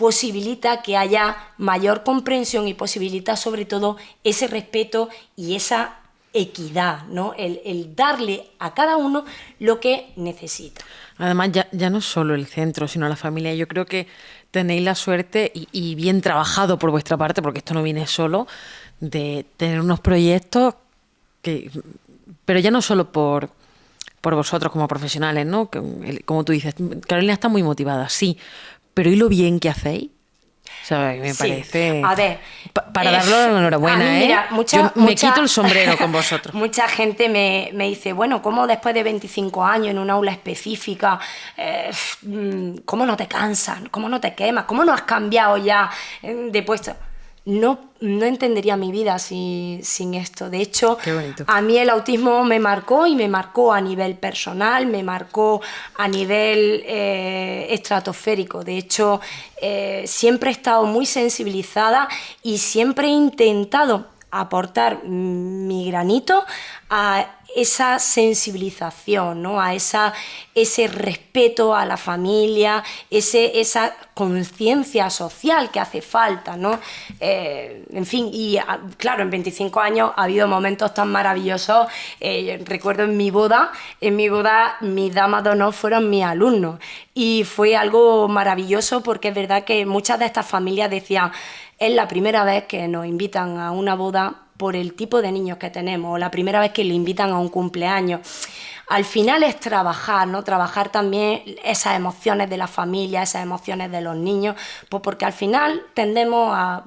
Speaker 2: posibilita que haya mayor comprensión y posibilita sobre todo ese respeto y esa equidad, ¿no? El darle a cada uno lo que necesita.
Speaker 1: Además, ya no solo el centro, sino la familia. Yo creo que tenéis la suerte y bien trabajado por vuestra parte, porque esto no viene solo, de tener unos proyectos que... Pero ya no solo por vosotros como profesionales, ¿no? Como tú dices, Carolina está muy motivada, sí, pero ¿y lo bien que hacéis? O sea, me parece...
Speaker 2: A ver,
Speaker 1: para darlo la enhorabuena,
Speaker 2: mí, mira,
Speaker 1: Yo me quito el sombrero con vosotros.
Speaker 2: Mucha gente me dice, bueno, ¿cómo después de 25 años en una aula específica, cómo no te cansas, cómo no te quemas, cómo no has cambiado ya de puesto? No entendería mi vida sin esto. De hecho, a mí el autismo me marcó y me marcó a nivel personal, me marcó a nivel estratosférico. De hecho, siempre he estado muy sensibilizada y siempre he intentado aportar mi granito a esa sensibilización, ¿no? A ese respeto a la familia, esa conciencia social que hace falta, ¿no? En fin, y claro, en 25 años ha habido momentos tan maravillosos. Recuerdo en mi boda, mis damas de honor fueron mis alumnos y fue algo maravilloso porque es verdad que muchas de estas familias decían, es la primera vez que nos invitan a una boda por el tipo de niños que tenemos, o la primera vez que le invitan a un cumpleaños. Al final es trabajar, ¿no? Trabajar también esas emociones de la familia, esas emociones de los niños, pues porque al final tendemos a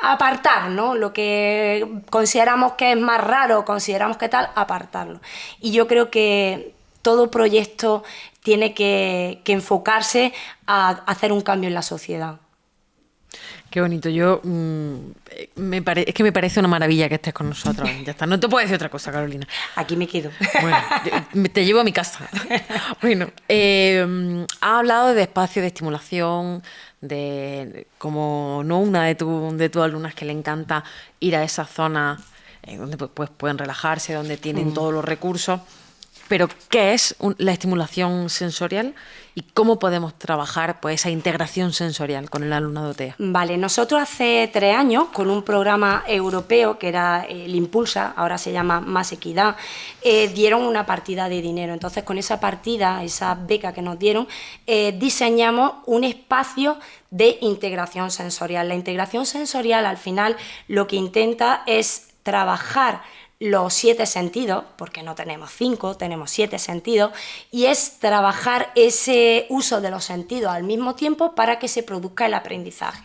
Speaker 2: apartar, ¿no? Lo que consideramos que es más raro, consideramos que tal, apartarlo. Y yo creo que todo proyecto tiene que enfocarse a hacer un cambio en la sociedad.
Speaker 1: Qué bonito. Es que me parece una maravilla que estés con nosotros. Ya está. No te puedo decir otra cosa, Carolina.
Speaker 2: Aquí me quedo.
Speaker 1: Bueno, te llevo a mi casa. Bueno, has hablado de espacios de estimulación, como no una de tus alumnas que le encanta ir a esas zonas donde pues pueden relajarse, donde tienen todos los recursos. Pero, ¿qué es la estimulación sensorial y cómo podemos trabajar pues, esa integración sensorial con el alumnado TEA?
Speaker 2: Vale, nosotros hace 3 años, con un programa europeo que era el Impulsa, ahora se llama Más Equidad, dieron una partida de dinero. Entonces, con esa partida, esa beca que nos dieron, diseñamos un espacio de integración sensorial. La integración sensorial, al final, lo que intenta es trabajar los 7 sentidos, porque no tenemos 5, tenemos 7 sentidos, y es trabajar ese uso de los sentidos al mismo tiempo para que se produzca el aprendizaje.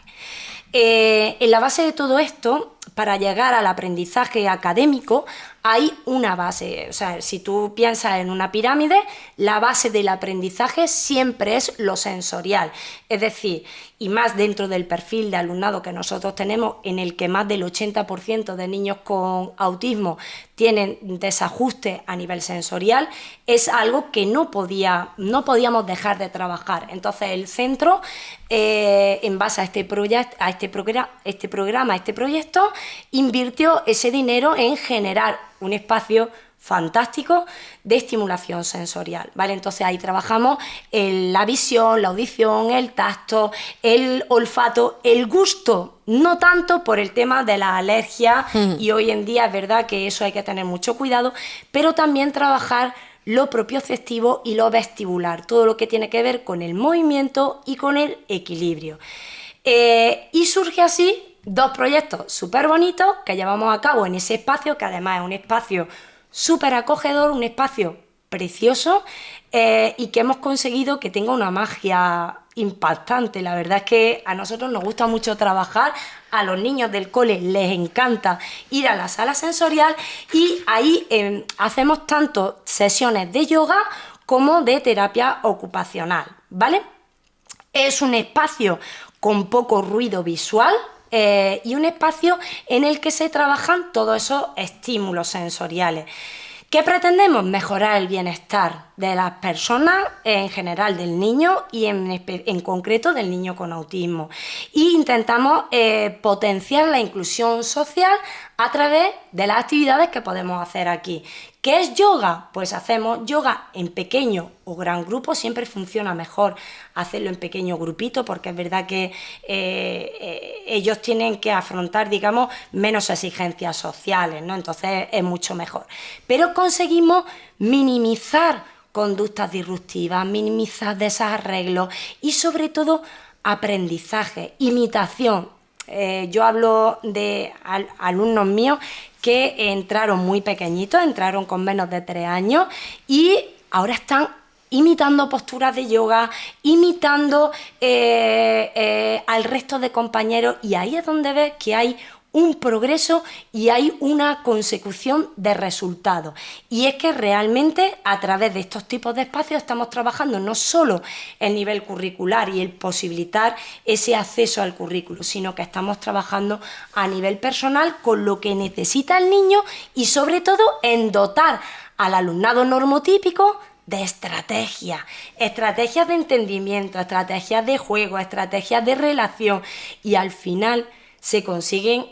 Speaker 2: En la base de todo esto, para llegar al aprendizaje académico, hay una base. O sea, si tú piensas en una pirámide, la base del aprendizaje siempre es lo sensorial. Es decir, y más dentro del perfil de alumnado que nosotros tenemos, en el que más del 80% de niños con autismo tienen desajuste a nivel sensorial, es algo que no podíamos dejar de trabajar. Entonces el centro, en base a este proyecto, invirtió ese dinero en generar un espacio fantástico de estimulación sensorial, ¿vale? Entonces ahí trabajamos la visión, la audición, el tacto, el olfato, el gusto, no tanto por el tema de la alergia, y hoy en día es verdad que eso hay que tener mucho cuidado, pero también trabajar lo propioceptivo y lo vestibular, todo lo que tiene que ver con el movimiento y con el equilibrio. Y surge así 2 proyectos súper bonitos que llevamos a cabo en ese espacio, que además es un espacio súper acogedor, un espacio precioso, y que hemos conseguido que tenga una magia impactante. La verdad es que a nosotros nos gusta mucho trabajar, a los niños del cole les encanta ir a la sala sensorial y ahí hacemos tanto sesiones de yoga como de terapia ocupacional, ¿vale? Es un espacio con poco ruido visual, y un espacio en el que se trabajan todos esos estímulos sensoriales. ¿Qué pretendemos? Mejorar el bienestar de las personas, en general del niño y en concreto del niño con autismo. E intentamos potenciar la inclusión social a través de las actividades que podemos hacer aquí. ¿Qué es yoga? Pues hacemos yoga en pequeño o gran grupo, siempre funciona mejor hacerlo en pequeño grupito, porque es verdad que ellos tienen que afrontar, digamos, menos exigencias sociales, ¿no? Entonces es mucho mejor. Pero conseguimos minimizar conductas disruptivas, minimizar desarreglos y sobre todo aprendizaje, imitación. Yo hablo de alumnos míos que entraron muy pequeñitos, entraron con menos de 3 años y ahora están imitando posturas de yoga, imitando al resto de compañeros, y ahí es donde ves que hay un progreso y hay una consecución de resultados. Y es que realmente a través de estos tipos de espacios estamos trabajando no solo el nivel curricular y el posibilitar ese acceso al currículo, sino que estamos trabajando a nivel personal con lo que necesita el niño y sobre todo en dotar al alumnado normotípico de estrategias de entendimiento, estrategias de juego, estrategias de relación, y al final se consiguen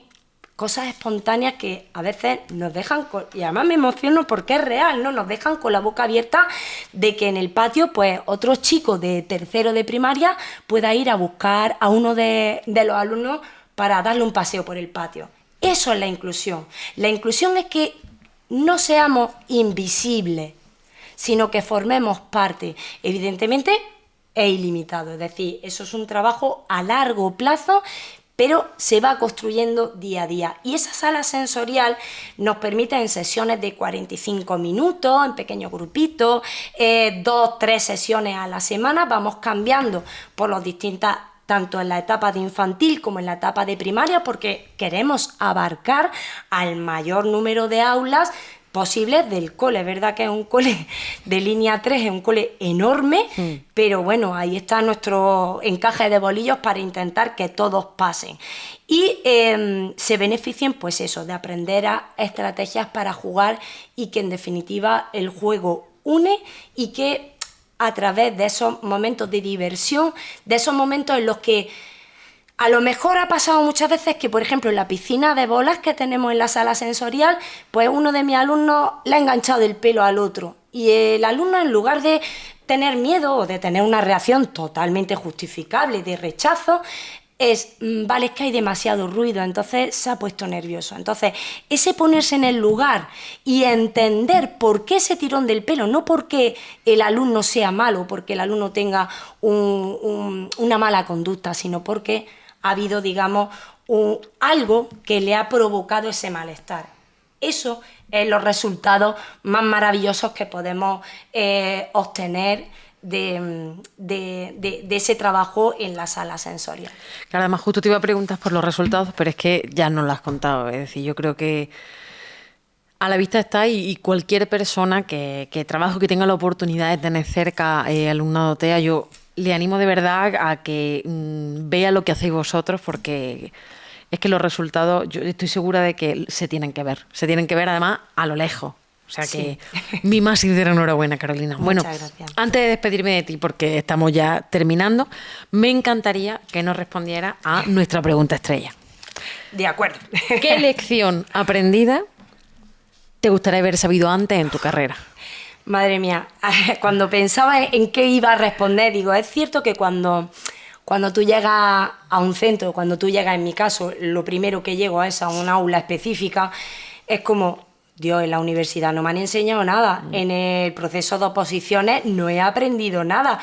Speaker 2: cosas espontáneas que a veces nos dejan, y además me emociono porque es real, ¿no? Nos dejan con la boca abierta de que en el patio, pues, otro chico de tercero de primaria pueda ir a buscar a uno de los alumnos para darle un paseo por el patio. Eso es la inclusión. La inclusión es que no seamos invisibles, sino que formemos parte. Evidentemente es ilimitado, es decir, eso es un trabajo a largo plazo, pero se va construyendo día a día. Y esa sala sensorial nos permite en sesiones de 45 minutos, en pequeños grupitos, 2, 3 sesiones a la semana, vamos cambiando por las distintas, tanto en la etapa de infantil como en la etapa de primaria, porque queremos abarcar al mayor número de aulas posibles del cole. Es verdad que es un cole de línea 3, es un cole enorme, pero bueno, ahí está nuestro encaje de bolillos para intentar que todos pasen. Y se beneficien, pues eso, de aprender a estrategias para jugar, y que en definitiva el juego une, y que a través de esos momentos de diversión, de esos momentos en los que a lo mejor ha pasado muchas veces que, por ejemplo, en la piscina de bolas que tenemos en la sala sensorial, pues uno de mis alumnos le ha enganchado el pelo al otro. Y el alumno, en lugar de tener miedo o de tener una reacción totalmente justificable de rechazo, vale, es que hay demasiado ruido, entonces se ha puesto nervioso. Entonces, ese ponerse en el lugar y entender por qué ese tirón del pelo, no porque el alumno sea malo, porque el alumno tenga una mala conducta, sino porque ha habido, digamos, algo que le ha provocado ese malestar. Eso es los resultados más maravillosos que podemos obtener de ese trabajo en la sala sensorial.
Speaker 1: Claro, además justo te iba a preguntar por los resultados, pero es que ya nos lo has contado. Es decir, yo creo que a la vista está, y cualquier persona que trabaje o que tenga la oportunidad de tener cerca alumnado TEA, yo le animo de verdad a que vea lo que hacéis vosotros, porque es que los resultados, yo estoy segura de que se tienen que ver además a lo lejos. O sea que mi más sincera enhorabuena, Carolina. Bueno,
Speaker 2: gracias.
Speaker 1: Antes de despedirme de ti, porque estamos ya terminando, me encantaría que nos respondiera a nuestra pregunta estrella.
Speaker 2: De acuerdo.
Speaker 1: ¿Qué lección aprendida te gustaría haber sabido antes en tu carrera?
Speaker 2: Madre mía, cuando pensaba en qué iba a responder, digo, es cierto que cuando tú llegas a un centro, cuando tú llegas, en mi caso, lo primero que llego es a un aula específica, es como, Dios, en la universidad no me han enseñado nada, en el proceso de oposiciones no he aprendido nada.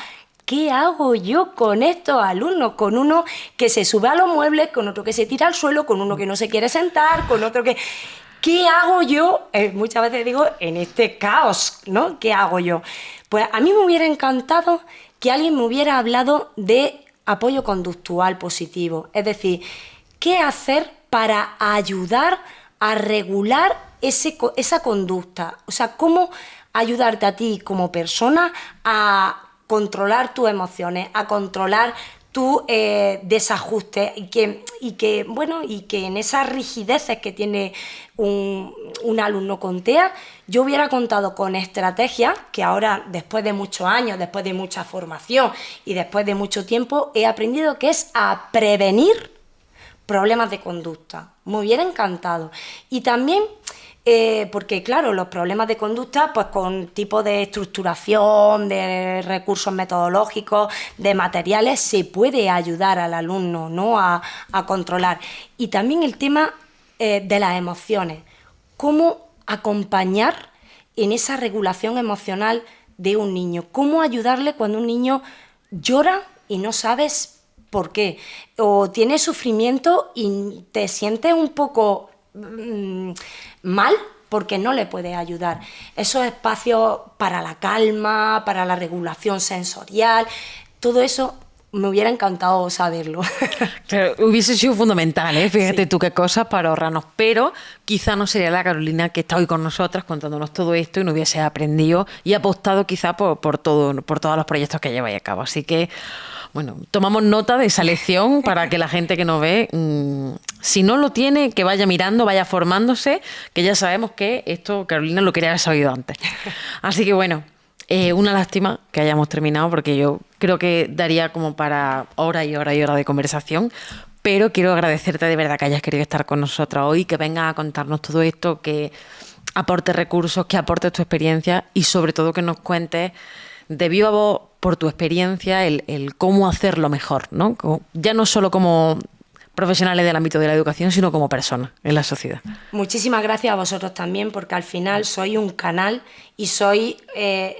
Speaker 2: ¿Qué hago yo con estos alumnos? Con uno que se sube a los muebles, con otro que se tira al suelo, con uno que no se quiere sentar, con otro que... ¿Qué hago yo? Muchas veces digo, en este caos, ¿no? ¿Qué hago yo? Pues a mí me hubiera encantado que alguien me hubiera hablado de apoyo conductual positivo. Es decir, ¿qué hacer para ayudar a regular esa conducta? O sea, ¿cómo ayudarte a ti como persona a controlar tus emociones, a controlar tu desajuste, y que en esas rigideces que tiene un alumno con TEA, yo hubiera contado con estrategias que ahora, después de muchos años, después de mucha formación y después de mucho tiempo, he aprendido que es a prevenir problemas de conducta. Me hubiera encantado. Y también, porque claro, los problemas de conducta, pues con tipo de estructuración, de recursos metodológicos, de materiales, se puede ayudar al alumno, ¿no?, a controlar. Y también el tema de las emociones. Cómo acompañar en esa regulación emocional de un niño. Cómo ayudarle cuando un niño llora y no sabes por qué. O tiene sufrimiento y te sientes un poco mal porque no le puedes ayudar. Esos espacios para la calma, para la regulación sensorial, todo eso me hubiera encantado saberlo.
Speaker 1: Claro, hubiese sido fundamental, ¿eh? Fíjate
Speaker 2: Sí.
Speaker 1: tú qué cosas para ahorrarnos, pero quizá no sería la Carolina que está hoy con nosotras contándonos todo esto y no hubiese aprendido y apostado quizá por todos los proyectos que lleváis a cabo. Así que, bueno, tomamos nota de esa lección para que la gente que nos ve, si no lo tiene, que vaya mirando, vaya formándose, que ya sabemos que esto Carolina lo quería haber sabido antes. Así que bueno. Una lástima que hayamos terminado porque yo creo que daría como para hora y hora y hora de conversación, pero quiero agradecerte de verdad que hayas querido estar con nosotras hoy, que vengas a contarnos todo esto, que aportes recursos, que aportes tu experiencia y sobre todo que nos cuentes de viva voz por tu experiencia el cómo hacerlo mejor, ¿no? Ya no solo como profesionales del ámbito de la educación, sino como personas en la sociedad.
Speaker 2: Muchísimas gracias a vosotros también, porque al final sois un canal y sois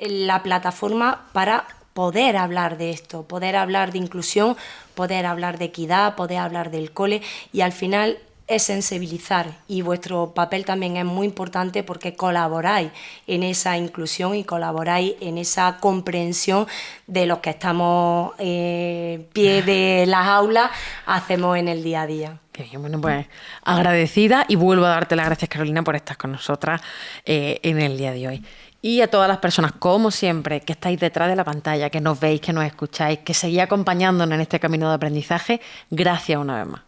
Speaker 2: la plataforma para poder hablar de esto, poder hablar de inclusión, poder hablar de equidad, poder hablar del cole, y al final es sensibilizar, y vuestro papel también es muy importante porque colaboráis en esa inclusión y colaboráis en esa comprensión de lo que estamos pie de las aulas hacemos en el día a día.
Speaker 1: Qué bien, bueno, pues agradecida y vuelvo a darte las gracias, Carolina, por estar con nosotras en el día de hoy. Y a todas las personas, como siempre, que estáis detrás de la pantalla, que nos veis, que nos escucháis, que seguís acompañándonos en este camino de aprendizaje, gracias una vez más.